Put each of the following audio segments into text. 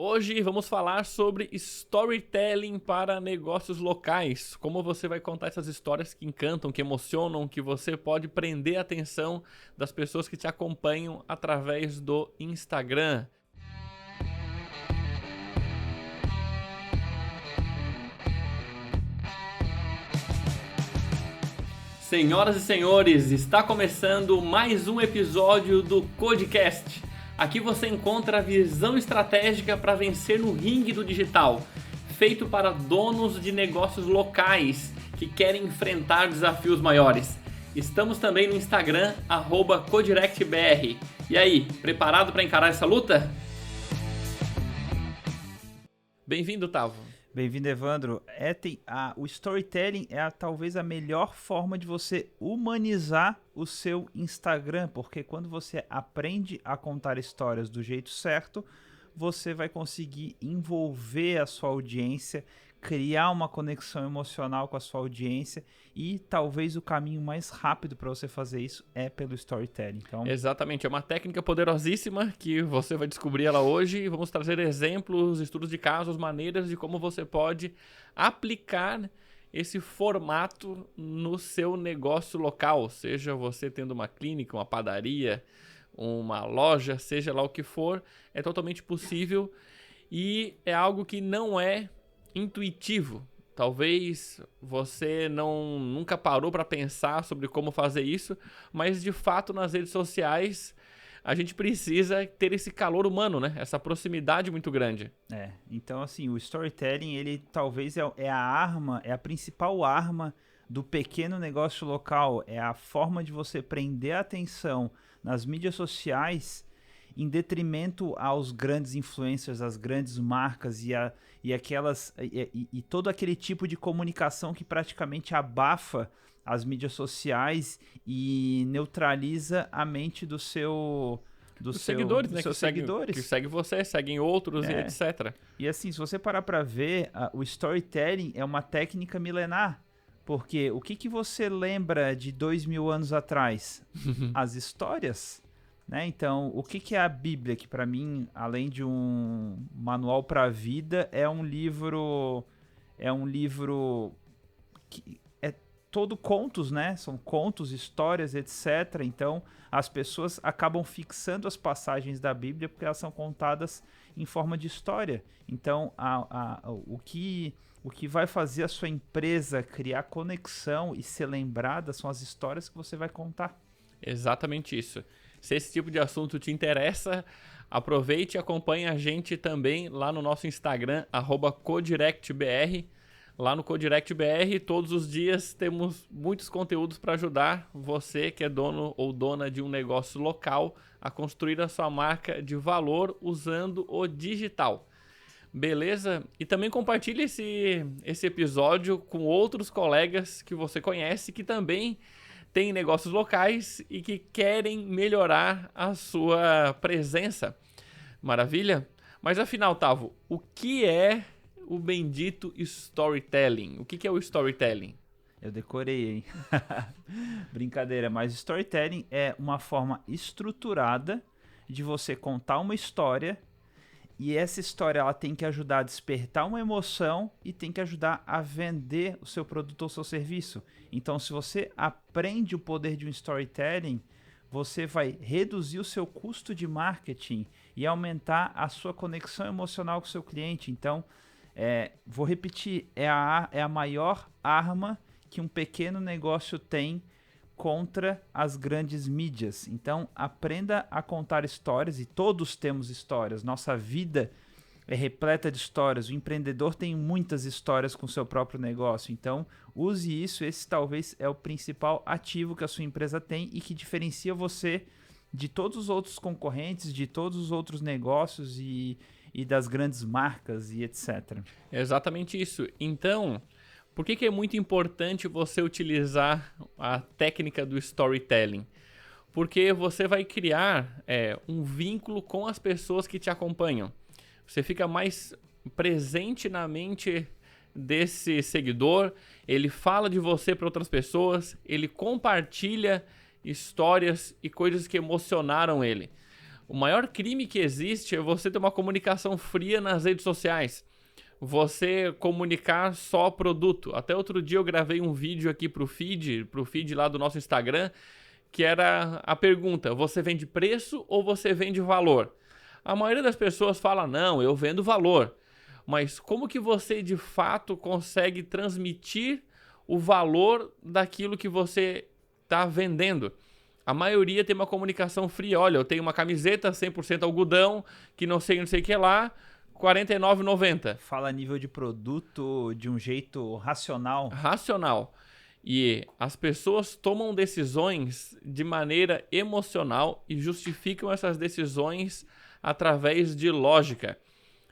Hoje vamos falar sobre storytelling para negócios locais. Como você vai contar essas histórias que encantam, que emocionam, que você pode prender a atenção das pessoas que te acompanham através do Instagram. Senhoras e senhores, está começando mais um episódio do Codecast. Aqui você encontra a visão estratégica para vencer no ringue do digital, feito para donos de negócios locais que querem enfrentar desafios maiores. Estamos também no Instagram, @codirectbr. E aí, preparado para encarar essa luta? Bem-vindo, Tavo. Bem-vindo, Evandro. O storytelling é talvez a melhor forma de você humanizar o seu Instagram, porque quando você aprende a contar histórias do jeito certo, você vai conseguir envolver a sua audiência, criar uma conexão emocional com a sua audiência e talvez o caminho mais rápido para você fazer isso é pelo storytelling. Então... Exatamente, é uma técnica poderosíssima que você vai descobrir ela hoje e vamos trazer exemplos, estudos de casos, maneiras de como você pode aplicar esse formato no seu negócio local, seja você tendo uma clínica, uma padaria, uma loja, seja lá o que for, é totalmente possível e é algo que não é intuitivo. Talvez você nunca parou para pensar sobre como fazer isso, mas de fato nas redes sociais a gente precisa ter esse calor humano, né? Essa proximidade muito grande. Então assim, o storytelling, ele talvez é a principal arma do pequeno negócio local, é a forma de você prender a atenção nas mídias sociais em detrimento aos grandes influencers, às grandes marcas e todo aquele tipo de comunicação que praticamente abafa as mídias sociais e neutraliza a mente dos seguidores, né? seus seguidores. Que seguem você, seguem outros e etc. E assim, se você parar para ver, o storytelling é uma técnica milenar. Porque o que você lembra de 2000 anos atrás? As histórias. Né? Então, o que é a Bíblia? Que para mim, além de um manual para a vida, é um livro que é todo contos, né? São contos, histórias, etc. Então, as pessoas acabam fixando as passagens da Bíblia porque elas são contadas em forma de história. Então, o que vai fazer a sua empresa criar conexão e ser lembrada são as histórias que você vai contar. Exatamente isso. Se esse tipo de assunto te interessa, aproveite e acompanhe a gente também lá no nosso Instagram, @codirectbr. Lá no CodirectBR, todos os dias temos muitos conteúdos para ajudar você que é dono ou dona de um negócio local a construir a sua marca de valor usando o digital. Beleza? E também compartilhe esse episódio com outros colegas que você conhece que também têm negócios locais e que querem melhorar a sua presença. Maravilha? Mas afinal, Tavo, o que é o bendito storytelling? O que é o storytelling? Eu decorei, hein? Brincadeira, mas storytelling é uma forma estruturada de você contar uma história e essa história ela tem que ajudar a despertar uma emoção e tem que ajudar a vender o seu produto ou seu serviço. Então, se você aprende o poder de um storytelling, você vai reduzir o seu custo de marketing e aumentar a sua conexão emocional com o seu cliente. Então, vou repetir, é a maior arma que um pequeno negócio tem contra as grandes mídias. Então, aprenda a contar histórias, e todos temos histórias. Nossa vida é repleta de histórias. O empreendedor tem muitas histórias com seu próprio negócio. Então, use isso. Esse talvez é o principal ativo que a sua empresa tem e que diferencia você de todos os outros concorrentes, de todos os outros negócios e das grandes marcas e etc. É exatamente isso. Então, por que é muito importante você utilizar a técnica do storytelling? Porque você vai criar um vínculo com as pessoas que te acompanham. Você fica mais presente na mente desse seguidor, ele fala de você para outras pessoas, ele compartilha histórias e coisas que emocionaram ele. O maior crime que existe é você ter uma comunicação fria nas redes sociais. Você comunicar só produto. Até outro dia eu gravei um vídeo aqui pro feed lá do nosso Instagram, que era a pergunta: você vende preço ou você vende valor? A maioria das pessoas fala: não, eu vendo valor. Mas como que você de fato consegue transmitir o valor daquilo que você está vendendo? A maioria tem uma comunicação fria. Olha, eu tenho uma camiseta 100% algodão, que não sei o que lá, R$ 49,90. Fala a nível de produto de um jeito racional. Racional. E as pessoas tomam decisões de maneira emocional e justificam essas decisões através de lógica.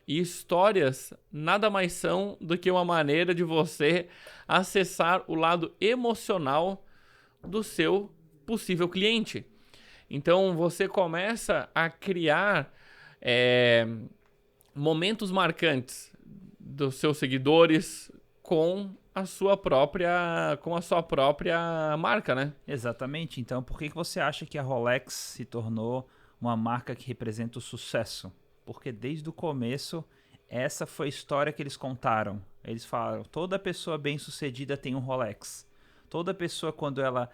E histórias nada mais são do que uma maneira de você acessar o lado emocional do seu possível cliente. Então você começa a criar momentos marcantes dos seus seguidores com a sua própria marca, né? Exatamente. Então, por que você acha que a Rolex se tornou uma marca que representa o sucesso? Porque desde o começo, essa foi a história que eles contaram. Eles falaram, toda pessoa bem-sucedida tem um Rolex. Toda pessoa, quando ela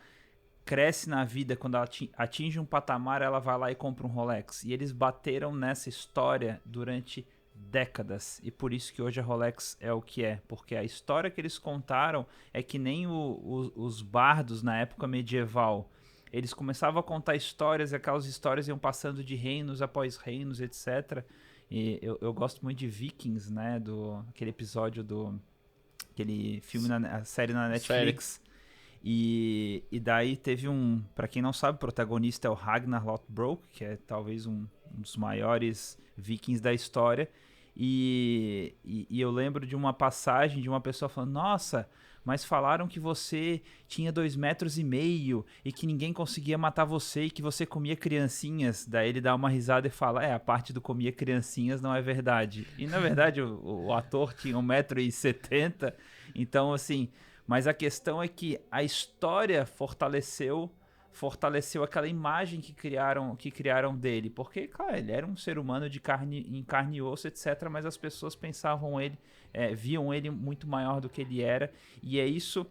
cresce na vida, quando ela atinge um patamar, ela vai lá e compra um Rolex. E eles bateram nessa história durante décadas. E por isso que hoje a Rolex é o que é. Porque a história que eles contaram é que nem os bardos na época medieval. Eles começavam a contar histórias e aquelas histórias iam passando de reinos após reinos, etc. E eu gosto muito de Vikings, né? Aquele episódio aquele filme, a série na Netflix. E daí teve pra quem não sabe, o protagonista é o Ragnar Lothbrok, que é talvez um dos maiores vikings da história. E eu lembro de uma passagem de uma pessoa falando, nossa, mas falaram que você tinha 2,5 metros e que ninguém conseguia matar você e que você comia criancinhas. Daí ele dá uma risada e fala, a parte do comia criancinhas não é verdade. E na verdade o ator tinha 1,70 m, então assim... Mas a questão é que a história fortaleceu aquela imagem que criaram dele. Porque, claro, ele era um ser humano em carne e osso, etc. Mas as pessoas viam ele muito maior do que ele era. E é isso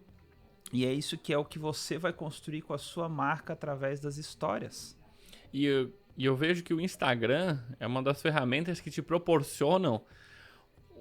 que é o que você vai construir com a sua marca através das histórias. E eu vejo que o Instagram é uma das ferramentas que te proporcionam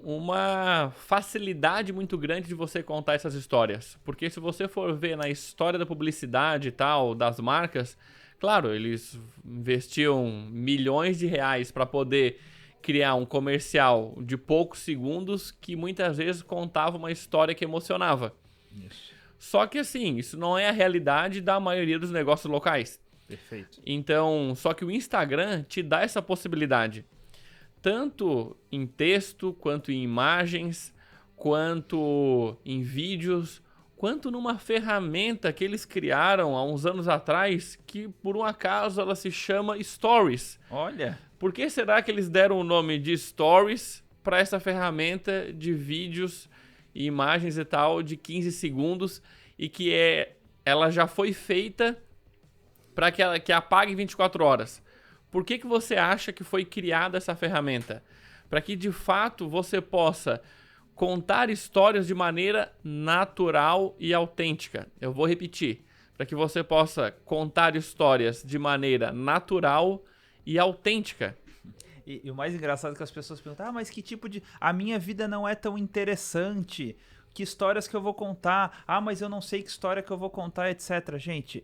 uma facilidade muito grande de você contar essas histórias. Porque se você for ver na história da publicidade e tal, das marcas, claro, eles investiam milhões de reais para poder criar um comercial de poucos segundos que muitas vezes contava uma história que emocionava. Isso. Só que assim, isso não é a realidade da maioria dos negócios locais. Perfeito. Então, só que o Instagram te dá essa possibilidade. Tanto em texto, quanto em imagens, quanto em vídeos, quanto numa ferramenta que eles criaram há uns anos atrás, que por um acaso ela se chama Stories. Olha! Por que será que eles deram o nome de Stories para essa ferramenta de vídeos e imagens e tal de 15 segundos e que ela já foi feita para que apague 24 horas? Por que você acha que foi criada essa ferramenta? Para que, de fato, você possa contar histórias de maneira natural e autêntica. Eu vou repetir. Para que você possa contar histórias de maneira natural e autêntica. E o mais engraçado é que as pessoas perguntam, mas que tipo de... A minha vida não é tão interessante. Que histórias que eu vou contar? Mas eu não sei que história que eu vou contar, etc. Gente...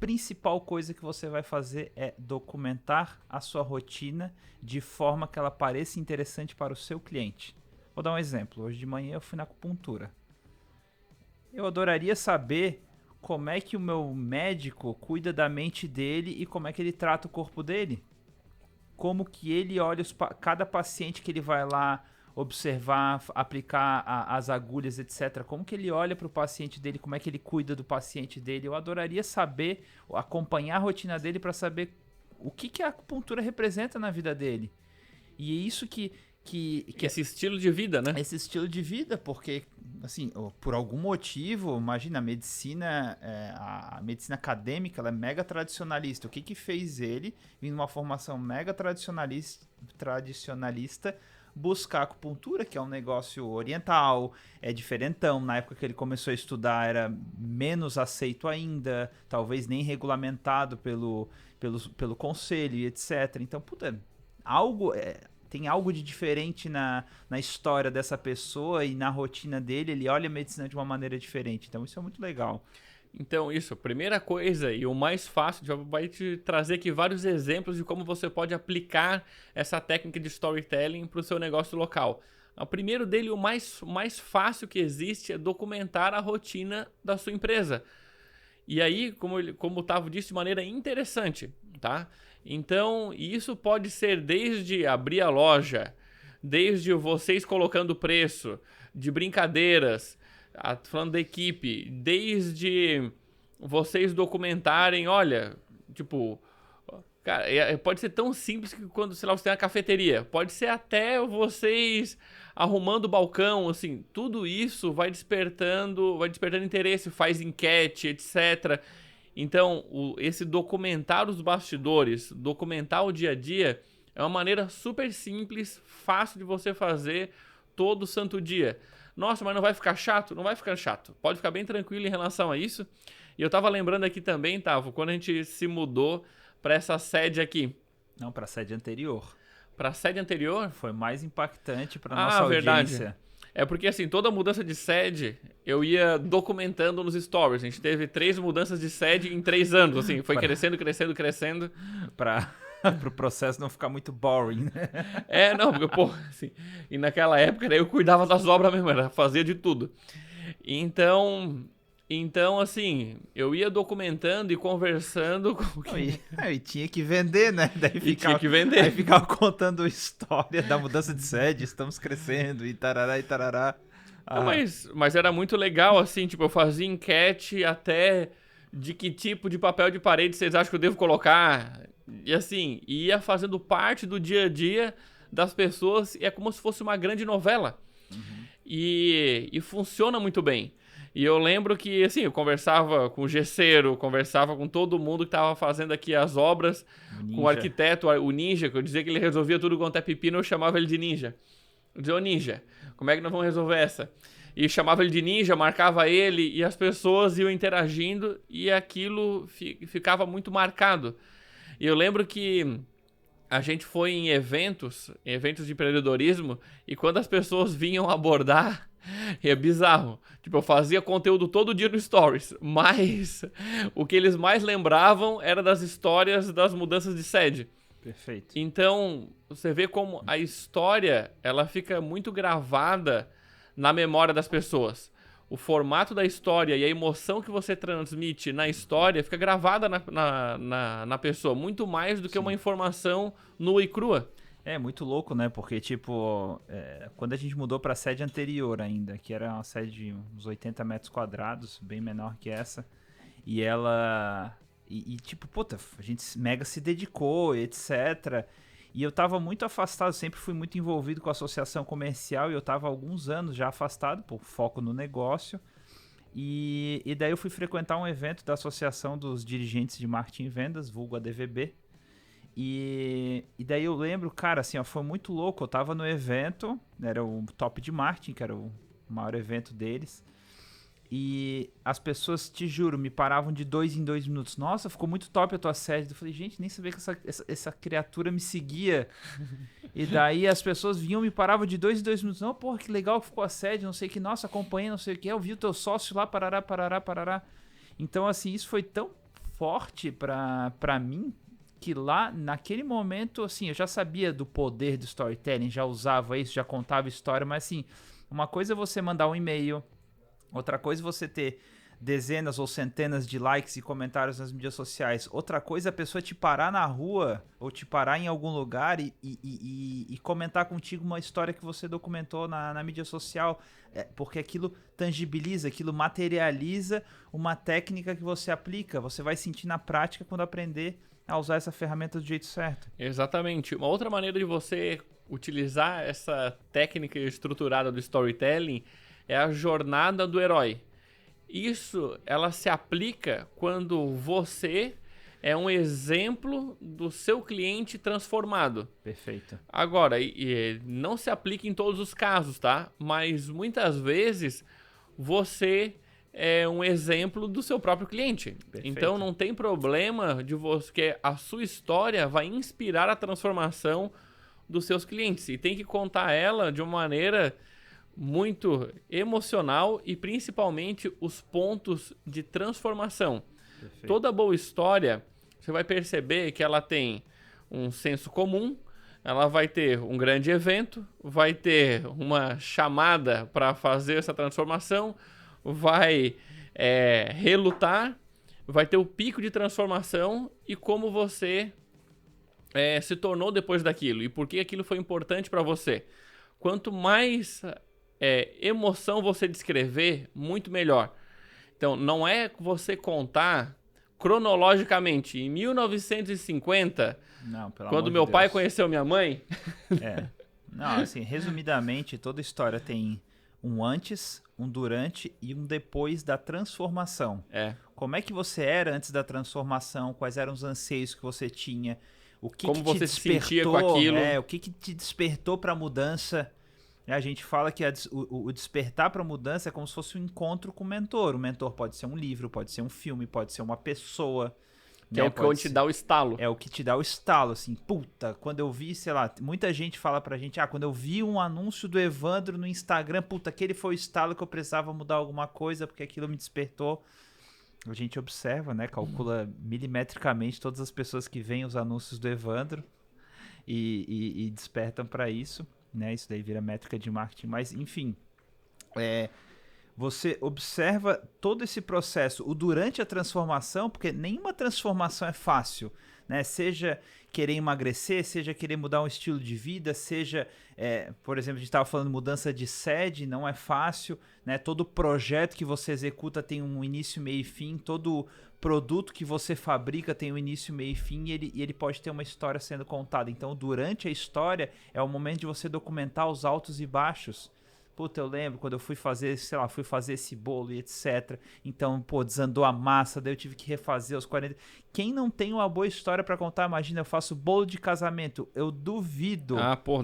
principal coisa que você vai fazer é documentar a sua rotina de forma que ela pareça interessante para o seu cliente. Vou dar um exemplo. Hoje de manhã eu fui na acupuntura. Eu adoraria saber como é que o meu médico cuida da mente dele e como é que ele trata o corpo dele. Como que ele olha cada paciente que ele vai lá observar, aplicar as agulhas, etc. Como que ele olha para o paciente dele, como é que ele cuida do paciente dele. Eu adoraria saber, acompanhar a rotina dele para saber o que a acupuntura representa na vida dele. E é isso que esse estilo de vida, né? Esse estilo de vida, porque assim, por algum motivo, imagina, a medicina acadêmica, ela é mega tradicionalista. O que fez ele, vindo uma formação mega tradicionalista, buscar a acupuntura, que é um negócio oriental, é diferentão. Na época que ele começou a estudar era menos aceito ainda, talvez nem regulamentado pelo conselho e etc. Então, puta, tem algo de diferente na história dessa pessoa e na rotina dele. Ele olha a medicina de uma maneira diferente. Então, isso é muito legal. Então, isso, a primeira coisa e o mais fácil, já vai te trazer aqui vários exemplos de como você pode aplicar essa técnica de storytelling para o seu negócio local. O primeiro dele, o mais fácil que existe, é documentar a rotina da sua empresa. E aí, como o Otávio disse, de maneira interessante, tá? Então, isso pode ser desde abrir a loja, desde vocês colocando preço, de brincadeiras, falando da equipe, desde vocês documentarem, olha, tipo, cara, pode ser tão simples que quando, sei lá, você tem uma cafeteria, pode ser até vocês arrumando o balcão, assim, tudo isso vai despertando interesse, faz enquete, etc. Então, esse documentar os bastidores, documentar o dia a dia, é uma maneira super simples, fácil de você fazer todo santo dia. Nossa, mas não vai ficar chato? Não vai ficar chato. Pode ficar bem tranquilo em relação a isso. E eu tava lembrando aqui também, Tavo, quando a gente se mudou para essa sede aqui. Não, para a sede anterior. Para a sede anterior? Foi mais impactante para nossa audiência. Verdade. É porque, assim, toda mudança de sede, eu ia documentando nos stories. A gente teve 3 mudanças de sede em 3 anos, assim. Foi crescendo. Pro processo não ficar muito boring, né? Não, porque, pô, assim, e naquela época, né, eu cuidava das obras mesmo, fazia de tudo. Então, assim, eu ia documentando e conversando com quem... E tinha que vender, né? Tinha que vender. Aí ficava contando a história da mudança de sede, estamos crescendo e tarará e tarará. Não, mas era muito legal, assim, tipo, eu fazia enquete até de que tipo de papel de parede vocês acham que eu devo colocar. E assim, ia fazendo parte do dia a dia das pessoas, e é como se fosse uma grande novela. Uhum. E funciona muito bem. E eu lembro que, assim, eu conversava com o gesseiro, conversava com todo mundo que estava fazendo aqui as obras, com o arquiteto, o Ninja, que eu dizia que ele resolvia tudo quanto é pepino, eu chamava ele de Ninja. Eu dizia, ô Ninja, como é que nós vamos resolver essa? E chamava ele de Ninja, marcava ele, e as pessoas iam interagindo, e aquilo ficava muito marcado. E eu lembro que a gente foi em eventos de empreendedorismo, e quando as pessoas vinham abordar, é bizarro. Tipo, eu fazia conteúdo todo dia no Stories, mas o que eles mais lembravam era das histórias das mudanças de sede. Perfeito. Então, você vê como a história, ela fica muito gravada na memória das pessoas. O formato da história e a emoção que você transmite na história fica gravada na pessoa, muito mais do que uma informação nua e crua. É muito louco, né? Porque, tipo, quando a gente mudou para a sede anterior ainda, que era uma sede de uns 80 metros quadrados, bem menor que essa, e ela... E tipo, puta, a gente mega se dedicou, etc. E eu tava muito afastado, sempre fui muito envolvido com a associação comercial, e eu tava há alguns anos já afastado, por foco no negócio. E daí eu fui frequentar um evento da Associação dos Dirigentes de Marketing e Vendas, vulgo ADVB. E daí eu lembro, cara, assim, ó, foi muito louco. Eu tava no evento, era o Top de Marketing, que era o maior evento deles. E as pessoas, te juro, me paravam de 2 em 2 minutos. Nossa, ficou muito top a tua sede. Eu falei, gente, nem sabia que essa criatura me seguia. E daí as pessoas vinham, me paravam de 2 em 2 minutos. Não, porra, que legal que ficou a sede, não sei o que. Nossa, acompanhei, não sei o que. Eu vi o teu sócio lá, parará, parará, parará. Então, assim, isso foi tão forte pra mim, que lá, naquele momento, assim, eu já sabia do poder do storytelling, já usava isso, já contava história, mas assim, uma coisa é você mandar um e-mail, outra coisa é você ter dezenas ou centenas de likes e comentários nas mídias sociais, outra coisa é a pessoa te parar na rua ou te parar em algum lugar e comentar contigo uma história que você documentou na mídia social, porque aquilo tangibiliza, aquilo materializa uma técnica que você aplica, você vai sentir na prática quando aprender a usar essa ferramenta do jeito certo. Exatamente. Uma outra maneira de você utilizar essa técnica estruturada do storytelling é a jornada do herói. Isso, ela se aplica quando você é um exemplo do seu cliente transformado. Perfeito. Agora, não se aplica em todos os casos, tá? Mas muitas vezes você é um exemplo do seu próprio cliente. Perfeito. Então não tem problema de você que a sua história vai inspirar a transformação dos seus clientes. E tem que contar ela de uma maneira muito emocional e principalmente os pontos de transformação. Perfeito. Toda boa história, você vai perceber que ela tem um senso comum, ela vai ter um grande evento, vai ter uma chamada para fazer essa transformação, vai relutar, vai ter o pico de transformação e como você se tornou depois daquilo e por que aquilo foi importante para você. Quanto mais emoção você descrever, muito melhor. Então, não é você contar cronologicamente. Em 1950, não, pelo quando amor meu de pai Deus. conheceu minha mãe... Não, assim, resumidamente, toda história tem um antes, um durante e um depois da transformação. Como é que você era antes da transformação? Quais eram os anseios que você tinha? Como você se sentia com aquilo? O que te despertou para a mudança? A gente fala que o despertar para a mudança é como se fosse um encontro com o mentor. O mentor pode ser um livro, pode ser um filme, pode ser uma pessoa. Que é o que te dá o estalo. É o que te dá o estalo, assim, puta, quando eu vi, sei lá, muita gente fala pra gente, quando eu vi um anúncio do Evandro no Instagram, puta, aquele foi o estalo que eu precisava mudar alguma coisa, porque aquilo me despertou. A gente observa, né, calcula milimetricamente todas as pessoas que veem os anúncios do Evandro e despertam pra isso, né, isso daí vira métrica de marketing, mas enfim, você observa todo esse processo, o durante a transformação, porque nenhuma transformação é fácil, né? Seja querer emagrecer, seja querer mudar um estilo de vida, seja, por exemplo, a gente estava falando mudança de sede, não é fácil, né? Todo projeto que você executa tem um início, meio e fim, todo produto que você fabrica tem um início, meio e fim, e ele pode ter uma história sendo contada. Então, durante a história, é o momento de você documentar os altos e baixos. Puta, eu lembro quando eu fui fazer, sei lá, esse bolo e etc. Então, pô, desandou a massa, daí eu tive que refazer os 40. Quem não tem uma boa história pra contar, imagina, eu faço bolo de casamento. Eu duvido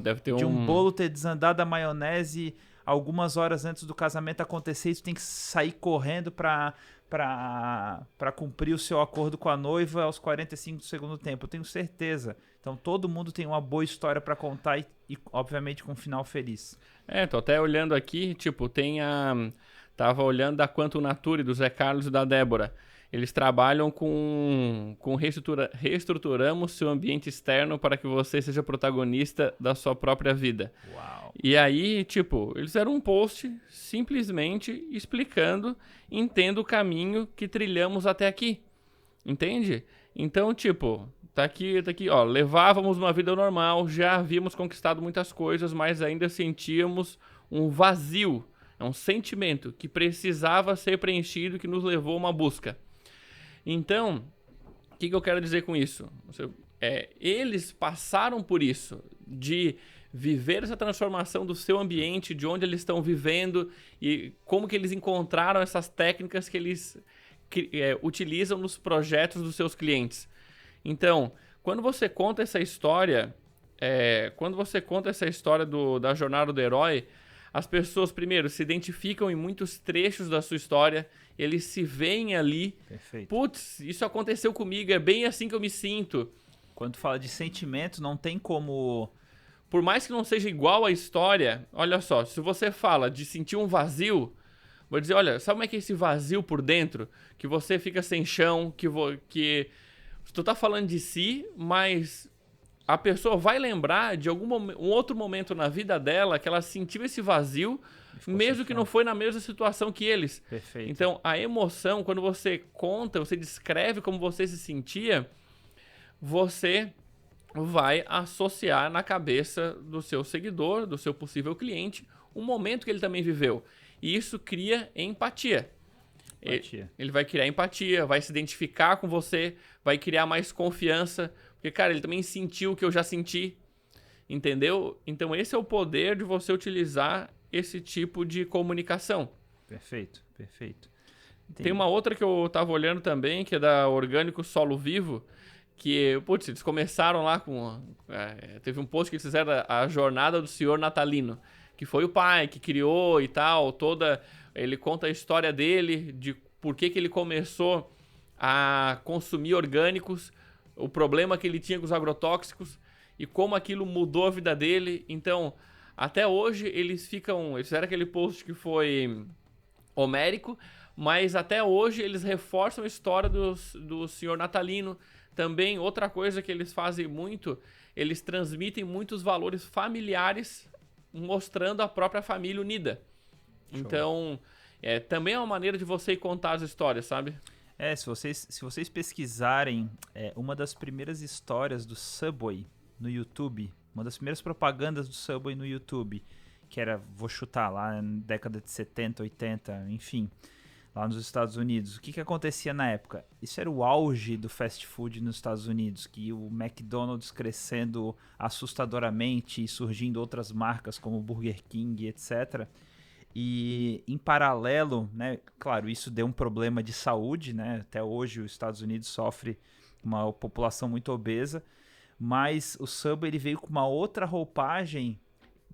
deve ter de um bolo ter desandado a maionese algumas horas antes do casamento acontecer. Isso tem que sair correndo pra cumprir o seu acordo com a noiva aos 45 do segundo tempo. Eu tenho certeza. Então, todo mundo tem uma boa história pra contar e obviamente, com um final feliz. Tô até olhando aqui, tipo, tava olhando da Quantum Nature, do Zé Carlos e da Débora. Eles trabalham com reestruturamos seu ambiente externo para que você seja protagonista da sua própria vida. Uau. E aí, tipo, eles fizeram um post simplesmente explicando, entenda o caminho que trilhamos até aqui. Entende? Então, tipo, tá aqui, ó, levávamos uma vida normal, já havíamos conquistado muitas coisas, mas ainda sentíamos um vazio, um sentimento que precisava ser preenchido, que nos levou a uma busca. Então, o que eu quero dizer com isso? Eles passaram por isso, de viver essa transformação do seu ambiente, de onde eles estão vivendo e como que eles encontraram essas técnicas que eles utilizam nos projetos dos seus clientes. Então, quando você conta essa história, da jornada do herói, as pessoas, primeiro, se identificam em muitos trechos da sua história, eles se veem ali. Perfeito. Putz, isso aconteceu comigo, é bem assim que eu me sinto. Quando fala de sentimento, não tem como... Por mais que não seja igual a história, olha só, se você fala de sentir um vazio, vou dizer, olha, sabe como é que é esse vazio por dentro? Que você fica sem chão, que tu tá falando de si, mas a pessoa vai lembrar de um outro momento na vida dela que ela sentiu esse vazio, mesmo que não foi na mesma situação que eles. Perfeito. Então, a emoção, quando você conta, você descreve como você se sentia, você vai associar na cabeça do seu seguidor, do seu possível cliente, o momento que ele também viveu. E isso cria empatia. Ele vai criar empatia, vai se identificar com você, vai criar mais confiança, porque, cara, ele também sentiu o que eu já senti, entendeu? Então, esse é o poder de você utilizar esse tipo de comunicação. Perfeito, perfeito. Entendi. Tem uma outra que eu tava olhando também, que é da Orgânico Solo Vivo, que, putz, eles começaram lá com... teve um post que eles fizeram a jornada do senhor natalino, que foi o pai que criou e tal, ele conta a história dele, de por que ele começou a consumir orgânicos, o problema que ele tinha com os agrotóxicos e como aquilo mudou a vida dele. Então, até hoje eles fizeram aquele post que foi homérico, mas até hoje eles reforçam a história do senhor natalino. Também, outra coisa que eles fazem muito, eles transmitem muitos valores familiares, mostrando a própria família unida. Show. Então, também é uma maneira de você contar as histórias, sabe? Se vocês pesquisarem uma das primeiras histórias do Subway no YouTube, uma das primeiras propagandas do Subway no YouTube, que era, vou chutar, lá na década de 70, 80, enfim, lá nos Estados Unidos. O que acontecia na época? Isso era o auge do fast food nos Estados Unidos, que o McDonald's crescendo assustadoramente e surgindo outras marcas como Burger King, etc. E em paralelo, né, claro, isso deu um problema de saúde, né? Até hoje os Estados Unidos sofre uma população muito obesa, mas o Subway ele veio com uma outra roupagem,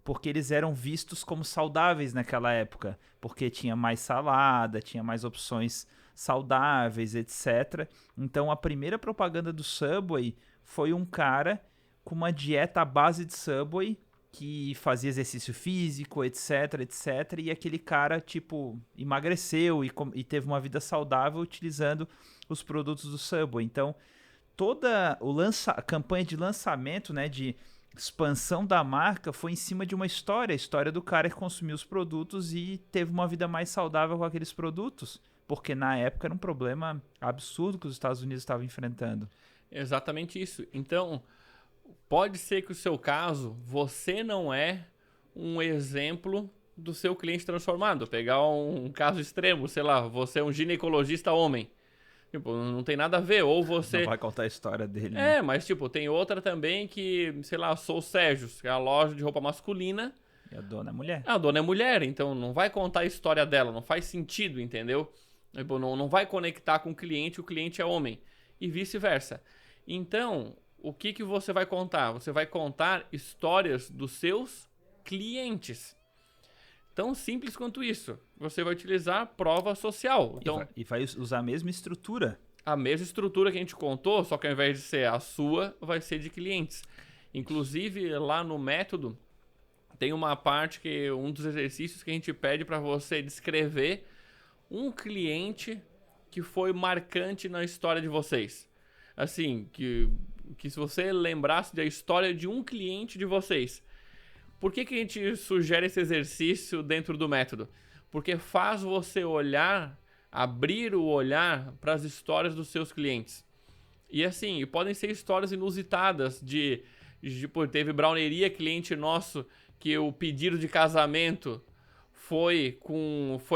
porque eles eram vistos como saudáveis naquela época, porque tinha mais salada, tinha mais opções saudáveis, etc. Então a primeira propaganda do Subway foi um cara com uma dieta à base de Subway, que fazia exercício físico, etc, etc, e aquele cara, tipo, emagreceu e teve uma vida saudável utilizando os produtos do Subway. Então, toda a campanha de lançamento, né, de expansão da marca foi em cima de uma história, a história do cara que consumiu os produtos e teve uma vida mais saudável com aqueles produtos, porque na época era um problema absurdo que os Estados Unidos estavam enfrentando. Exatamente isso. Então, pode ser que o seu caso, você não é um exemplo do seu cliente transformado. Pegar um caso extremo, sei lá, você é um ginecologista homem. Tipo, não tem nada a ver, ou você... Não vai contar a história dele, né? Mas tipo, tem outra também que, sei lá, sou o Sérgio, que é a loja de roupa masculina. E a dona é mulher. A dona é mulher, então não vai contar a história dela, não faz sentido, entendeu? Tipo, não vai conectar com o cliente é homem. E vice-versa. Então, o que você vai contar? Você vai contar histórias dos seus clientes. Tão simples quanto isso. Você vai utilizar prova social. Então, e vai usar a mesma estrutura. A mesma estrutura que a gente contou, só que ao invés de ser a sua, vai ser de clientes. Inclusive, lá no método, tem uma parte que um dos exercícios que a gente pede para você descrever um cliente que foi marcante na história de vocês. Assim, que se você lembrasse da história de um cliente de vocês. Por que a gente sugere esse exercício dentro do método? Porque faz você olhar, abrir o olhar para as histórias dos seus clientes. E assim, podem ser histórias inusitadas teve browneria, cliente nosso, que o pedido de casamento foi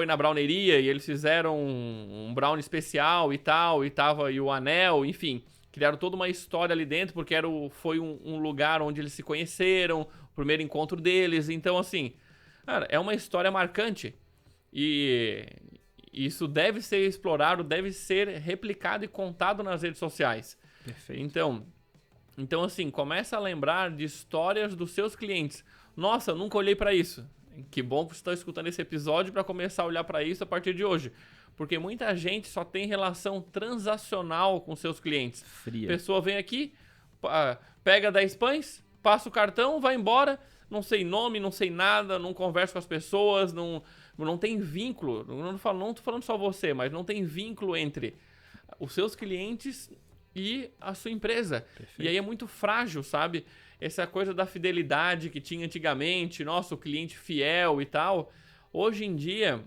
na browneria e eles fizeram um brownie especial e tal, e o anel, enfim, criaram toda uma história ali dentro, porque foi um lugar onde eles se conheceram, o primeiro encontro deles. Então, assim, cara, é uma história marcante. E isso deve ser explorado, deve ser replicado e contado nas redes sociais. Perfeito. Então assim, começa a lembrar de histórias dos seus clientes. Nossa, nunca olhei para isso. Que bom que você está escutando esse episódio para começar a olhar para isso a partir de hoje. Porque muita gente só tem relação transacional com seus clientes. Fria. A pessoa vem aqui, pega 10 pães, passa o cartão, vai embora, não sei nome, não sei nada, não converso com as pessoas, não tem vínculo. Não tô falando só você, mas não tem vínculo entre os seus clientes e a sua empresa. Perfeito. E aí é muito frágil, sabe? Essa coisa da fidelidade que tinha antigamente, nosso cliente fiel e tal. Hoje em dia,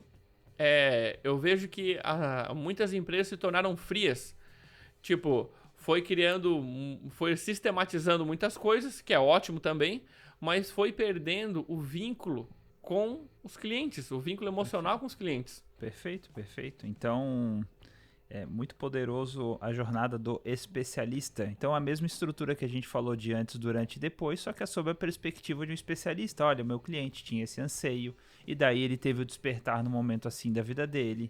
eu vejo que muitas empresas se tornaram frias. Tipo, foi sistematizando muitas coisas, que é ótimo também, mas foi perdendo o vínculo com os clientes, o vínculo emocional com os clientes. Perfeito, perfeito. Então, é muito poderoso a jornada do especialista. Então, a mesma estrutura que a gente falou de antes, durante e depois, só que é sob a perspectiva de um especialista. Olha, meu cliente tinha esse anseio, e daí ele teve o despertar no momento assim da vida dele,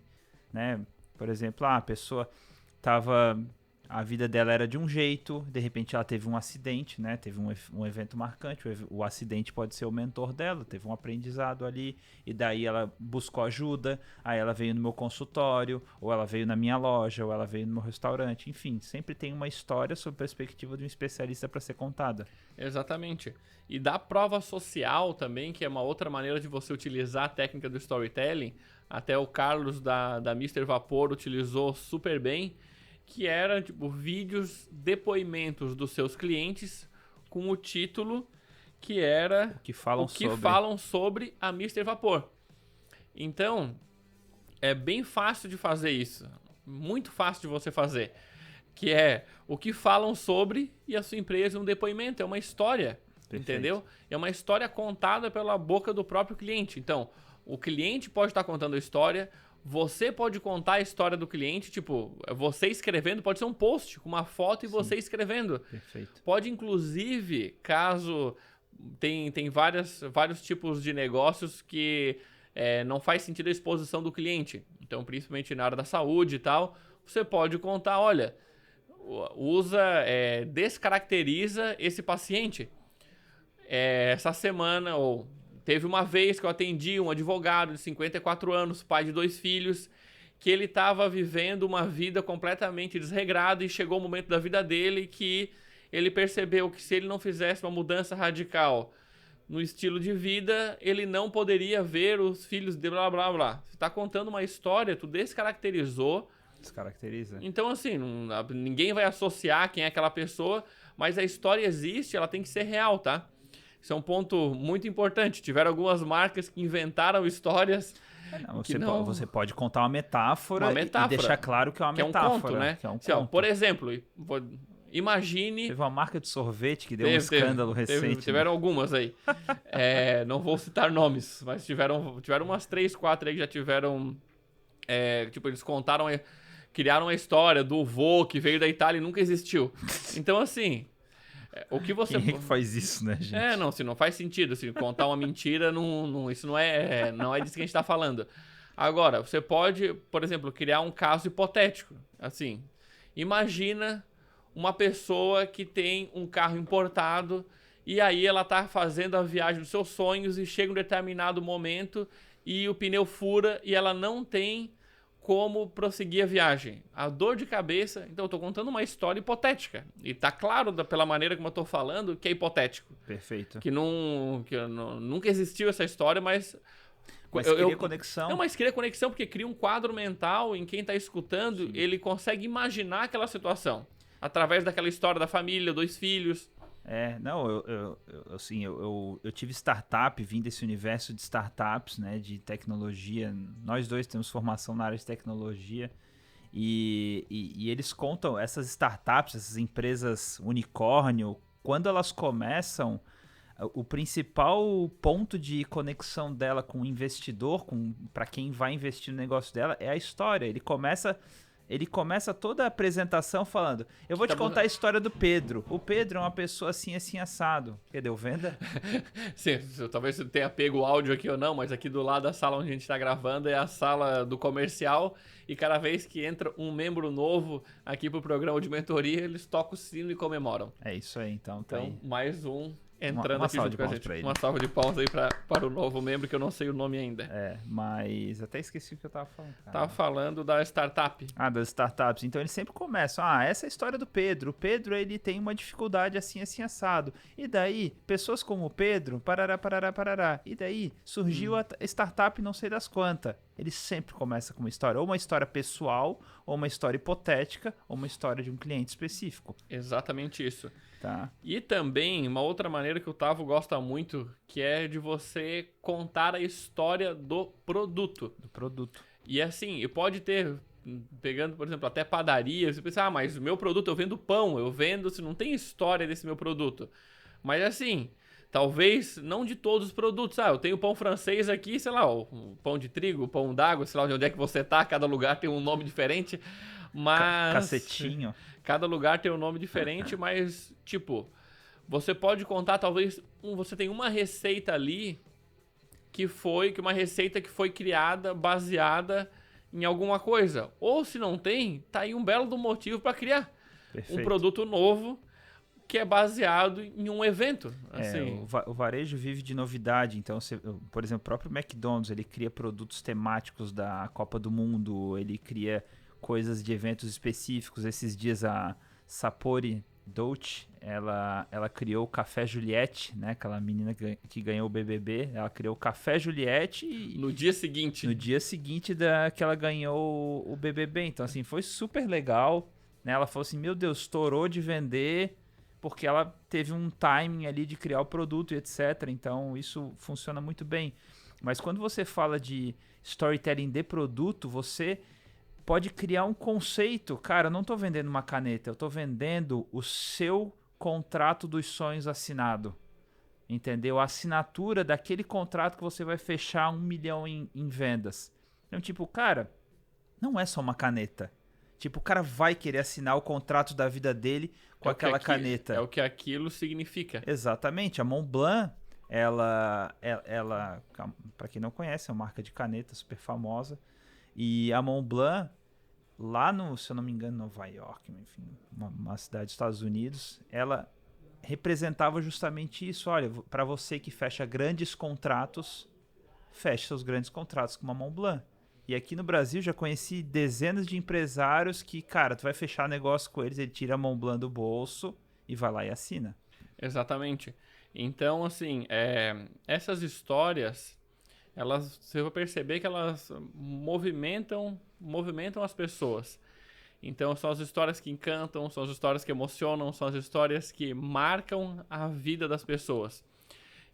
né? Por exemplo, a pessoa tava... A vida dela era de um jeito, de repente ela teve um acidente, né? Teve um evento marcante, o acidente pode ser o mentor dela, teve um aprendizado ali, e daí ela buscou ajuda, aí ela veio no meu consultório, ou ela veio na minha loja, ou ela veio no meu restaurante, enfim, sempre tem uma história sob perspectiva de um especialista para ser contada. Exatamente. E da prova social também, que é uma outra maneira de você utilizar a técnica do storytelling, até o Carlos da Mister Vapor utilizou super bem, que era tipo vídeos, depoimentos dos seus clientes com o título que era O que falam falam sobre a Mister Vapor. Então, é bem fácil de fazer isso, muito fácil de você fazer, que é o que falam sobre e a sua empresa um depoimento, é uma história, Perfeito. entendeu? É uma história contada pela boca do próprio cliente. Então, o cliente pode estar contando a história, você pode contar a história do cliente, tipo, você escrevendo, pode ser um post com uma foto e você escrevendo. Perfeito. Pode, inclusive, caso tem vários tipos de negócios que não faz sentido a exposição do cliente. Então, principalmente na área da saúde e tal, você pode contar, olha, descaracteriza esse paciente. Essa semana, ou... Teve uma vez que eu atendi um advogado de 54 anos, pai de 2 filhos, que ele estava vivendo uma vida completamente desregrada e chegou o momento da vida dele que ele percebeu que se ele não fizesse uma mudança radical no estilo de vida, ele não poderia ver os filhos de blá blá blá. Você está contando uma história, tu descaracterizou. Descaracteriza. Então, assim, ninguém vai associar quem é aquela pessoa, mas a história existe, ela tem que ser real, tá? Isso é um ponto muito importante. Tiveram algumas marcas que inventaram histórias. Você pode contar uma metáfora, e deixar claro que é uma metáfora. É um conto, né? Que é um conto. Por exemplo, imagine... Teve uma marca de sorvete que deu um escândalo recente. Tiveram algumas aí. Não vou citar nomes, mas tiveram umas 3, 4 aí que já tiveram... eles contaram... Criaram a história do vô que veio da Itália e nunca existiu. Então, assim... O que você... Quem é que faz isso, né, gente? Se não faz sentido. Se contar uma mentira, isso não é disso que a gente está falando. Agora, você pode, por exemplo, criar um caso hipotético. Assim, imagina uma pessoa que tem um carro importado e aí ela está fazendo a viagem dos seus sonhos e chega um determinado momento e o pneu fura e ela não tem como prosseguir a viagem. A dor de cabeça... Então, eu tô contando uma história hipotética. E tá claro, pela maneira como eu tô falando, que é hipotético. Perfeito. Que nunca existiu essa história, mas... Mas cria conexão. Não, mas cria conexão porque cria um quadro mental em quem tá escutando, ele consegue imaginar aquela situação. Através daquela história da família, 2 filhos... Eu tive startup, vim desse universo de startups, né, de tecnologia. Nós dois temos formação na área de tecnologia e eles contam essas startups, essas empresas unicórnio, quando elas começam, o principal ponto de conexão dela com o investidor, para quem vai investir no negócio dela, é a história. Ele começa toda a apresentação falando: eu vou te contar a história do Pedro. O Pedro é uma pessoa assim, assim, assado. Quer deu venda? Sim, talvez você tenha pego o áudio aqui ou não, mas aqui do lado da sala onde a gente está gravando é a sala do comercial. E cada vez que entra um membro novo aqui pro programa de mentoria, eles tocam o sino e comemoram. É isso aí, então. Tá aí. Mais um entrando uma aqui salva junto com a gente. ele. Uma salva de palmas aí para o novo membro, que eu não sei o nome ainda. Mas até esqueci o que eu tava falando, cara. Tava falando da startup. Das startups. Então eles sempre começam: essa é a história do Pedro. O Pedro, ele tem uma dificuldade assim, assim, assado. E daí, pessoas como o Pedro, parará, parará, parará. E daí, surgiu a startup não sei das quantas. Ele sempre começa com uma história. Ou uma história pessoal, ou uma história hipotética, ou uma história de um cliente específico. Exatamente isso. Tá. E também, uma outra maneira que o Tavo gosta muito, que é de você contar a história do produto. Do produto. E assim, pode ter, pegando, por exemplo, até padaria, você pensa, mas o meu produto eu vendo pão, se não tem história desse meu produto. Mas assim, Talvez não de todos os produtos. Eu tenho pão francês aqui, sei lá, o pão de trigo, o pão d'água, sei lá de onde é que você tá, cada lugar tem um nome diferente, mas... Cacetinho. Cada lugar tem um nome diferente, mas, tipo, você pode contar, talvez, você tem uma receita ali uma receita que foi criada, baseada em alguma coisa. Ou se não tem, tá aí um belo do motivo para criar um produto novo que é baseado em um evento. Assim. O varejo vive de novidade, então, por exemplo, o próprio McDonald's, ele cria produtos temáticos da Copa do Mundo, ele cria coisas de eventos específicos. Esses dias a Sapori Dolce, ela criou o Café Juliette, né? Aquela menina que ganhou o BBB, ela criou o Café Juliette no dia seguinte. No dia seguinte que ela ganhou o BBB. Então, assim, foi super legal, né? Ela falou assim, meu Deus, estourou de vender porque ela teve um timing ali de criar o produto e etc. Então, isso funciona muito bem. Mas quando você fala de storytelling de produto, você pode criar um conceito. Cara, eu não estou vendendo uma caneta, eu estou vendendo o seu contrato dos sonhos assinado. Entendeu? A assinatura daquele contrato que você vai fechar 1 milhão em vendas. Então, tipo, cara, não é só uma caneta. Tipo, o cara vai querer assinar o contrato da vida dele com aquela caneta. É o que aquilo significa. Exatamente. A Montblanc, ela para quem não conhece, é uma marca de caneta super famosa. E a Montblanc, lá no, se eu não me engano, Nova York, enfim, uma cidade dos Estados Unidos, ela representava justamente isso. Olha, para você que fecha grandes contratos, feche seus grandes contratos com uma Montblanc. E aqui no Brasil já conheci dezenas de empresários que, cara, tu vai fechar negócio com eles, ele tira a Montblanc do bolso e vai lá e assina. Exatamente. Então, assim, essas histórias, você vai perceber que elas movimentam as pessoas. Então, são as histórias que encantam, são as histórias que emocionam, são as histórias que marcam a vida das pessoas.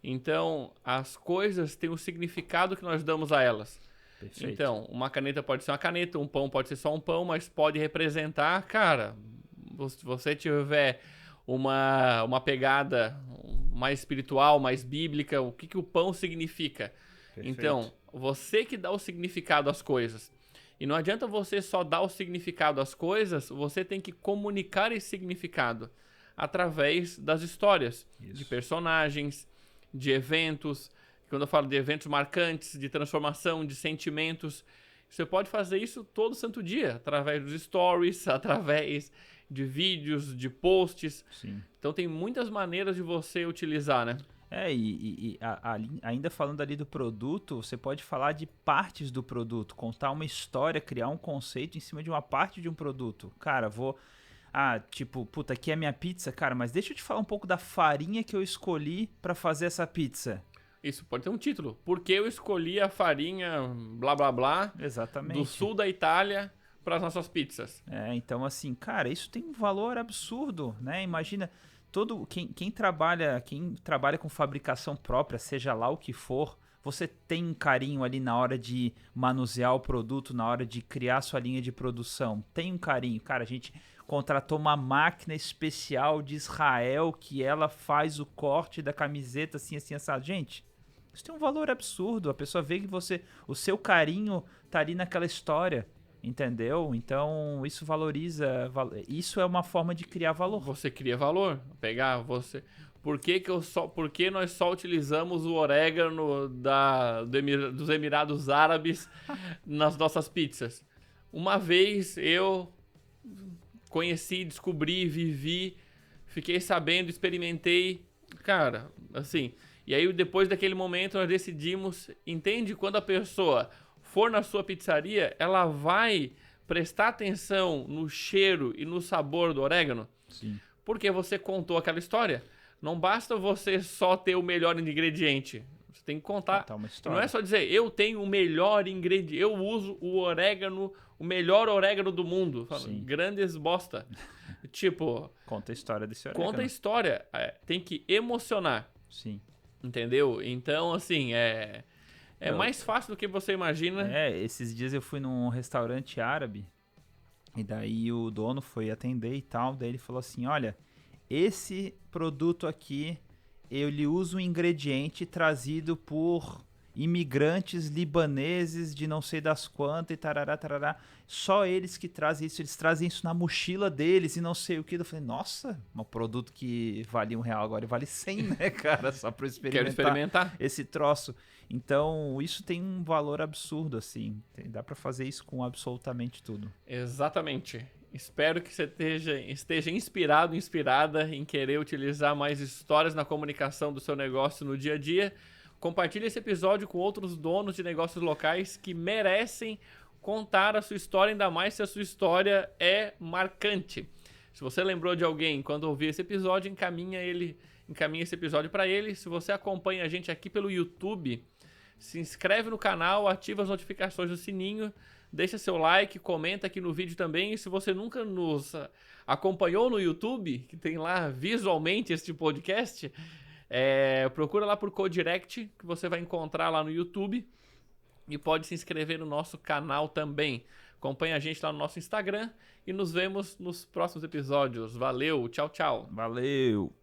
Então, as coisas têm o significado que nós damos a elas. Perfeito. Então, uma caneta pode ser uma caneta, um pão pode ser só um pão, mas pode representar, cara, se você tiver uma pegada mais espiritual, mais bíblica, o que o pão significa? Perfeito. Então, você que dá o significado às coisas. E não adianta você só dar o significado às coisas, você tem que comunicar esse significado através das histórias, de personagens, de eventos. Quando eu falo de eventos marcantes, de transformação, de sentimentos, você pode fazer isso todo santo dia, através dos stories, através de vídeos, de posts. Sim. Então tem muitas maneiras de você utilizar, né? Ainda falando ali do produto, você pode falar de partes do produto, contar uma história, criar um conceito em cima de uma parte de um produto. Cara, puta, aqui é a minha pizza, cara, mas deixa eu te falar um pouco da farinha que eu escolhi para fazer essa pizza. Isso pode ter um título. Por que eu escolhi a farinha blá blá blá Exatamente. do sul da Itália para as nossas pizzas? Então assim, cara, isso tem um valor absurdo, né? Imagina quem trabalha com fabricação própria, seja lá o que for, você tem um carinho ali na hora de manusear o produto, na hora de criar sua linha de produção. Tem um carinho. Cara, a gente contratou uma máquina especial de Israel que ela faz o corte da camiseta assim, assado. Gente, isso tem um valor absurdo. A pessoa vê que o seu carinho tá ali naquela história, entendeu? Então, isso valoriza. Isso é uma forma de criar valor. Você cria valor. Pegar você... Por que nós só utilizamos o orégano dos Emirados Árabes nas nossas pizzas? Uma vez eu conheci, descobri, vivi, fiquei sabendo, experimentei, cara, assim. E aí depois daquele momento nós decidimos, entende? Quando a pessoa for na sua pizzaria, ela vai prestar atenção no cheiro e no sabor do orégano? Sim. Porque você contou aquela história. Não basta você só ter o melhor ingrediente. Você tem que contar. Uma história. Não é só dizer, eu tenho o melhor ingrediente, eu uso o orégano, o melhor orégano do mundo. Fala, grandes bosta. Tipo... Conta a história desse orégano. Conta a história. Tem que emocionar. Sim. Entendeu? Então, assim, é mais fácil do que você imagina. Esses dias eu fui num restaurante árabe e daí o dono foi atender e tal. Daí ele falou assim, olha... Esse produto aqui ele usa um ingrediente trazido por imigrantes libaneses de não sei das quantas e tarará, tarará. Só eles que trazem isso, eles trazem isso na mochila deles e não sei o que. Eu falei, nossa, um produto que vale R$1 agora vale 100, né, cara? Só pra eu experimentar esse troço. Então, isso tem um valor absurdo, assim. Dá pra fazer isso com absolutamente tudo. Exatamente. Espero que você esteja inspirado, inspirada em querer utilizar mais histórias na comunicação do seu negócio no dia a dia. Compartilhe esse episódio com outros donos de negócios locais que merecem contar a sua história, ainda mais se a sua história é marcante. Se você lembrou de alguém quando ouvir esse episódio, encaminha esse episódio para ele. Se você acompanha a gente aqui pelo YouTube, se inscreve no canal, ativa as notificações do sininho, deixa seu like, comenta aqui no vídeo também. E se você nunca nos acompanhou no YouTube, que tem lá visualmente este podcast, procura lá por Codirect, que você vai encontrar lá no YouTube, e pode se inscrever no nosso canal também. Acompanhe a gente lá no nosso Instagram e nos vemos nos próximos episódios. Valeu, tchau, tchau. Valeu!